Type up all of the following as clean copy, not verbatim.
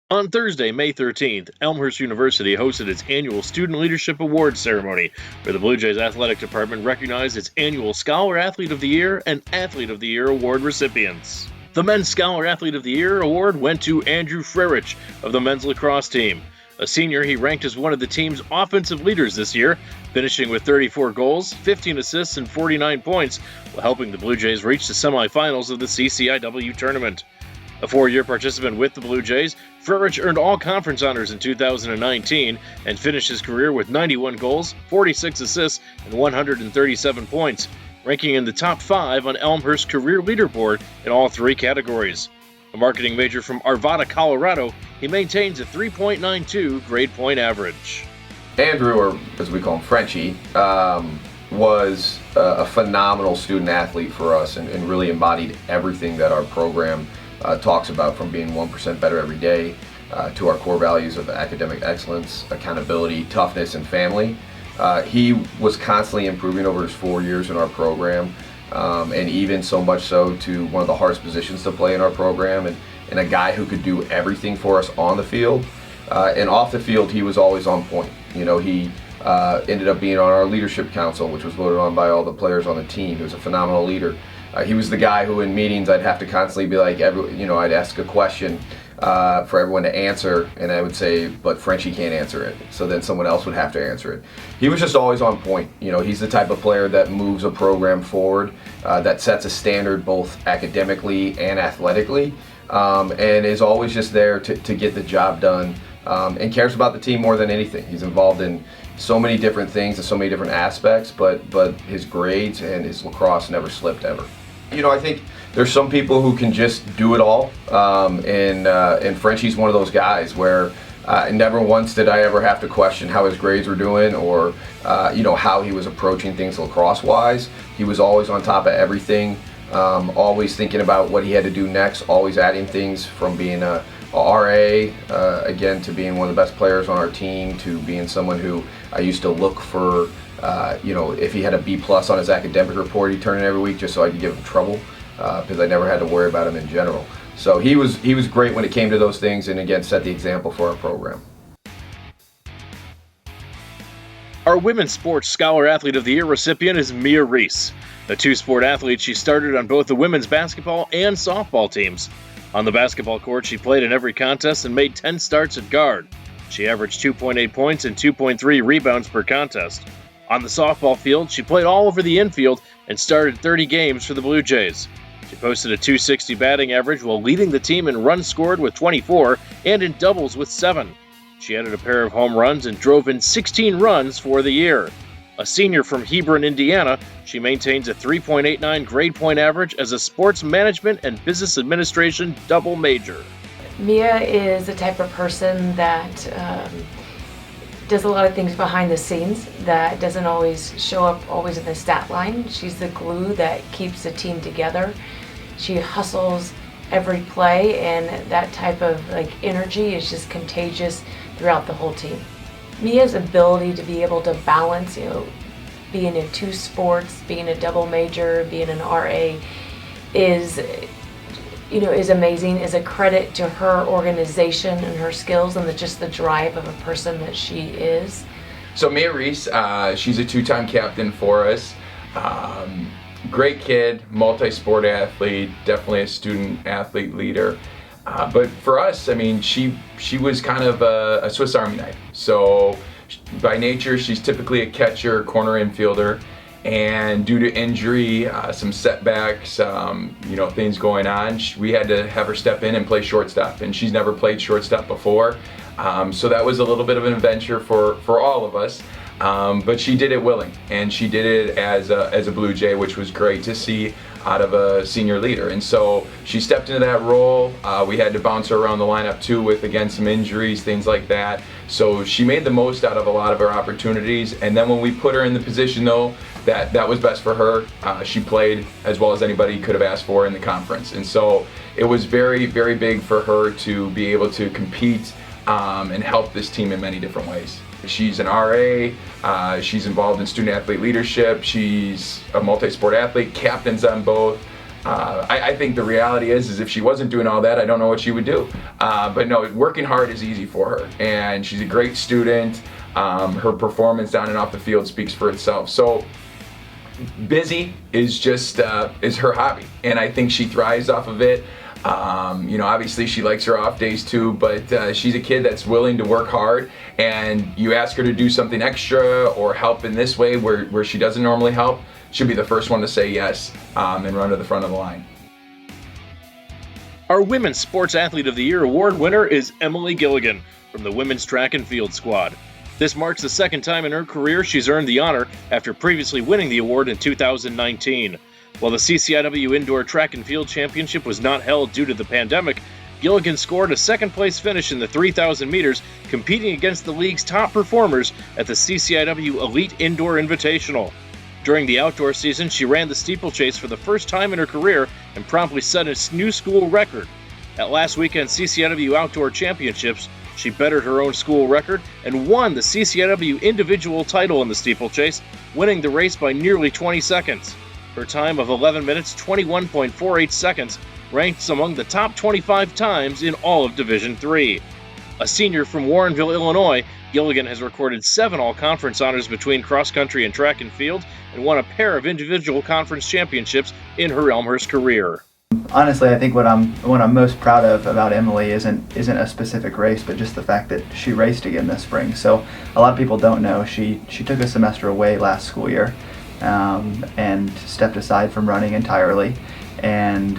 On Thursday, May 13th, Elmhurst University hosted its annual Student Leadership Awards ceremony, where the Blue Jays athletic department recognized its annual Scholar Athlete of the Year and Athlete of the Year award recipients. The Men's Scholar Athlete of the Year award went to Andrew Frerich of the men's lacrosse team. A senior, he ranked as one of the team's offensive leaders this year, finishing with 34 goals, 15 assists, and 49 points, while helping the Blue Jays reach the semifinals of the CCIW tournament. A four-year participant with the Blue Jays, Frerich earned all conference honors in 2019 and finished his career with 91 goals, 46 assists, and 137 points, ranking in the top 5 on Elmhurst's career leaderboard in all three categories. A marketing major from Arvada, Colorado, he maintains a 3.92 grade point average. Andrew, or as we call him, Frenchie, was a phenomenal student athlete for us and really embodied everything that our program talks about, from being 1% better every day to our core values of academic excellence, accountability, toughness, and family. He was constantly improving over his 4 years in our program, and even so much so to one of the hardest positions to play in our program, and a guy who could do everything for us on the field. And off the field, he was always on point. You know, he ended up being on our leadership council, which was voted on by all the players on the team. He was a phenomenal leader. He was the guy who in meetings I'd have to constantly be like, I'd ask a question for everyone to answer, and I would say, but Frenchie can't answer it. So then someone else would have to answer it. He was just always on point. You know, he's the type of player that moves a program forward, that sets a standard both academically and athletically, and is always just there to get the job done, and cares about the team more than anything. He's involved in so many different things and so many different aspects, but his grades and his lacrosse never slipped ever. You know, I think there's some people who can just do it all, and Frenchie's one of those guys where never once did I ever have to question how his grades were doing or how he was approaching things lacrosse-wise. He was always on top of everything, always thinking about what he had to do next, always adding things, from being a RA, again, to being one of the best players on our team, to being someone who I used to look for, if he had a B+ on his academic report, he'd turn in every week just so I could give him trouble, because I never had to worry about him in general. So he was great when it came to those things, and again, set the example for our program. Our Women's Sports Scholar Athlete of the Year recipient is Mia Reese. A two-sport athlete, she started on both the women's basketball and softball teams. On the basketball court, she played in every contest and made 10 starts at guard. She averaged 2.8 points and 2.3 rebounds per contest. On the softball field, she played all over the infield and started 30 games for the Blue Jays. She posted a .260 batting average while leading the team in runs scored with 24 and in doubles with 7. She added a pair of home runs and drove in 16 runs for the year. A senior from Hebron, Indiana, she maintains a 3.89 grade point average as a sports management and business administration double major. Mia is the type of person that does a lot of things behind the scenes that doesn't always show up always in the stat line. She's the glue that keeps the team together. She hustles every play, and that type of energy is just contagious throughout the whole team. Mia's ability to be able to balance, being in two sports, being a double major, being an RA, is amazing, is a credit to her organization and her skills and just the drive of a person that she is. So Mia Reese, she's a two-time captain for us. Great kid, multi-sport athlete, definitely a student athlete leader. But for us, I mean, she was kind of a Swiss Army knife. So by nature, she's typically a catcher, corner infielder, and due to injury, some setbacks, things going on, we had to have her step in and play shortstop, and she's never played shortstop before. So that was a little bit of an adventure for all of us. But she did it willing, and she did it as a Blue Jay, which was great to see out of a senior leader. And so she stepped into that role. We had to bounce her around the lineup too with, again, some injuries, things like that. So she made the most out of a lot of her opportunities. And then when we put her in the position, though, that was best for her, she played as well as anybody could have asked for in the conference. And so it was very, very big for her to be able to compete and help this team in many different ways. She's an RA, she's involved in student athlete leadership, she's a multi-sport athlete, captains on both, I think the reality is if she wasn't doing all that, I don't know what she would do. But no, working hard is easy for her, and she's a great student. Her performance down and off the field speaks for itself. So busy is just is her hobby, and I think she thrives off of it. Obviously she likes her off days too, but she's a kid that's willing to work hard, and you ask her to do something extra or help in this way where she doesn't normally help, she'll be the first one to say yes and run to the front of the line. Our Women's Sports Athlete of the Year award winner is Emily Gilligan from the Women's Track and Field Squad. This marks the second time in her career she's earned the honor after previously winning the award in 2019. While the CCIW Indoor Track and Field Championship was not held due to the pandemic, Gilligan scored a second-place finish in the 3,000 meters, competing against the league's top performers at the CCIW Elite Indoor Invitational. During the outdoor season, she ran the steeplechase for the first time in her career and promptly set a new school record. At last weekend's CCIW Outdoor Championships, she bettered her own school record and won the CCIW individual title in the steeplechase, winning the race by nearly 20 seconds. Her time of 11 minutes 21.48 seconds ranks among the top 25 times in all of Division III. A senior from Warrenville, Illinois, Gilligan has recorded 7 all-conference honors between cross-country and track and field and won a pair of individual conference championships in her Elmhurst career. Honestly, I think what I'm most proud of about Emily isn't a specific race, but just the fact that she raced again this spring. So a lot of people don't know she took a semester away last school year and stepped aside from running entirely, and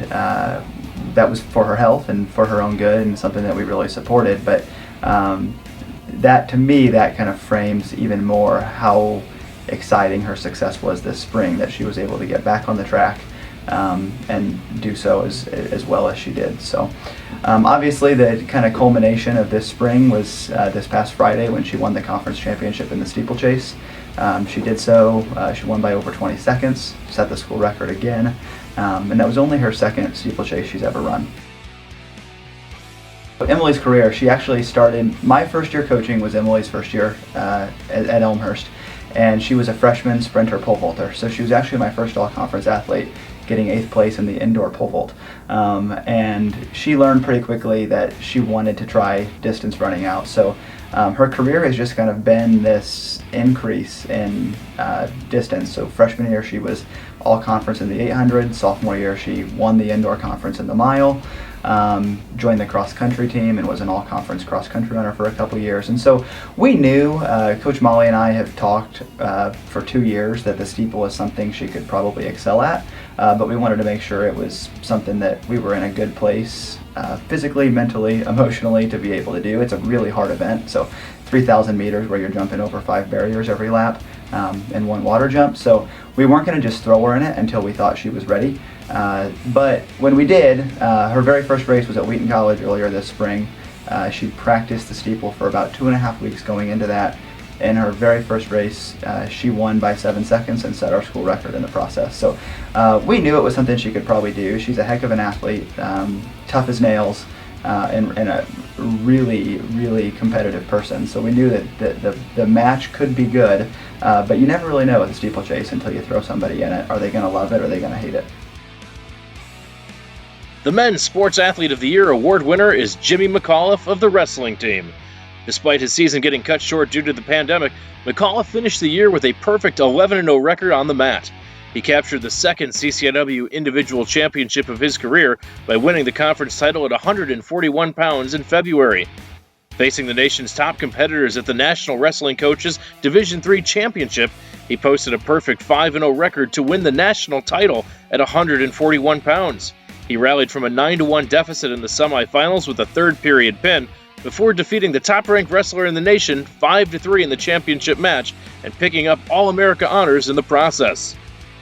that was for her health and for her own good and something that we really supported. But that, to me, that kind of frames even more how exciting her success was this spring, that she was able to get back on the track and do so as well as she did. So obviously the kind of culmination of this spring was this past Friday when she won the conference championship in the steeplechase. She did so, she won by over 20 seconds, set the school record again, and that was only her second steeplechase she's ever run. Emily's career, she actually started, my first year coaching was Emily's first year at Elmhurst, and she was a freshman sprinter pole vaulter, so she was actually my first all-conference athlete, getting 8th place in the indoor pole vault. And she learned pretty quickly that she wanted to try distance running out. So her career has just kind of been this increase in distance. So freshman year she was all conference in the 800. Sophomore year she won the indoor conference in the mile. Joined the cross country team and was an all conference cross country runner for a couple years. And so we knew, Coach Molly and I have talked for 2 years that the steeple is something she could probably excel at, but we wanted to make sure it was something that we were in a good place physically, mentally, emotionally to be able to do. It's a really hard event, so 3,000 meters where you're jumping over 5 barriers every lap and 1 water jump. So we weren't going to just throw her in it until we thought she was ready. But when we did, her very first race was at Wheaton College earlier this spring. She practiced the steeple for about 2.5 weeks going into that. In her very first race, she won by 7 seconds and set our school record in the process. So we knew it was something she could probably do. She's a heck of an athlete, tough as nails, and a really, really competitive person. So we knew that the match could be good, but you never really know with a steeplechase until you throw somebody in it. Are they going to love it or are they going to hate it? The Men's Sports Athlete of the Year award winner is Jimmy McAuliffe of the wrestling team. Despite his season getting cut short due to the pandemic, McAuliffe finished the year with a perfect 11-0 record on the mat. He captured the second CCIW individual championship of his career by winning the conference title at 141 pounds in February. Facing the nation's top competitors at the National Wrestling Coaches Division III Championship, he posted a perfect 5-0 record to win the national title at 141 pounds. He rallied from a 9-1 deficit in the semifinals with a third-period pin before defeating the top-ranked wrestler in the nation 5-3 in the championship match and picking up All-America honors in the process.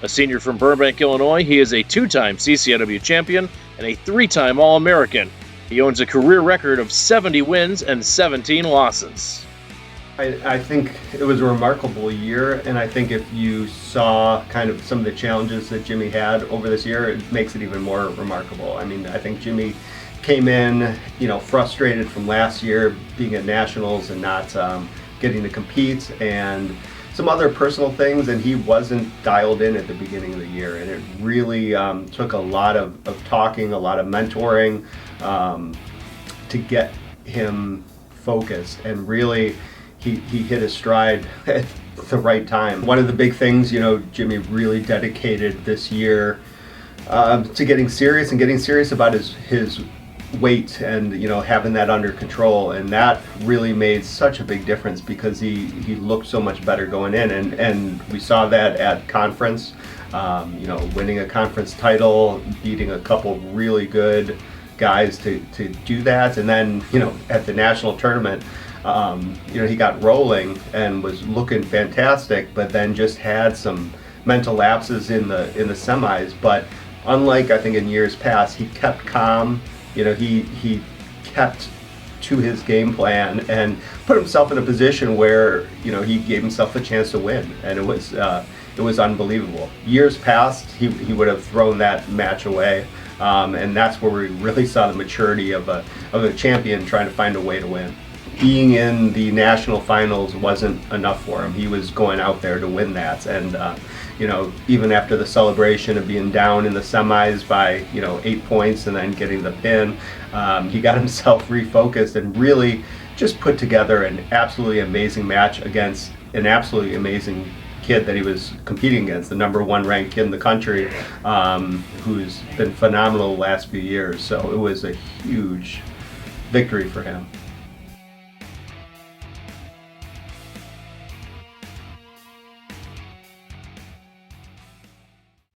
A senior from Burbank, Illinois, he is a 2-time CCIW champion and a 3-time All-American. He owns a career record of 70 wins and 17 losses. I think it was a remarkable year, and I think if you saw kind of some of the challenges that Jimmy had over this year, it makes it even more remarkable. I mean, I think Jimmy came in, frustrated from last year being at nationals and not getting to compete, and some other personal things, and he wasn't dialed in at the beginning of the year. And it really took a lot of talking, a lot of mentoring to get him focused. And really, he hit his stride at the right time. One of the big things, Jimmy really dedicated this year to getting serious about his weight and having that under control, and that really made such a big difference because he looked so much better going in, and we saw that at conference, winning a conference title, beating a couple really good guys to do that, and then at the national tournament, he got rolling and was looking fantastic, but then just had some mental lapses in the semis. But unlike I think in years past, he kept calm. He kept to his game plan and put himself in a position where he gave himself a chance to win, and it was unbelievable. Years past, he would have thrown that match away, and that's where we really saw the maturity of a champion trying to find a way to win. Being in the national finals wasn't enough for him. He was going out there to win that, and even after the celebration of being down in the semis by 8 points and then getting the pin, he got himself refocused and really just put together an absolutely amazing match against an absolutely amazing kid that he was competing against, the number 1 ranked kid in the country, who's been phenomenal the last few years. So it was a huge victory for him.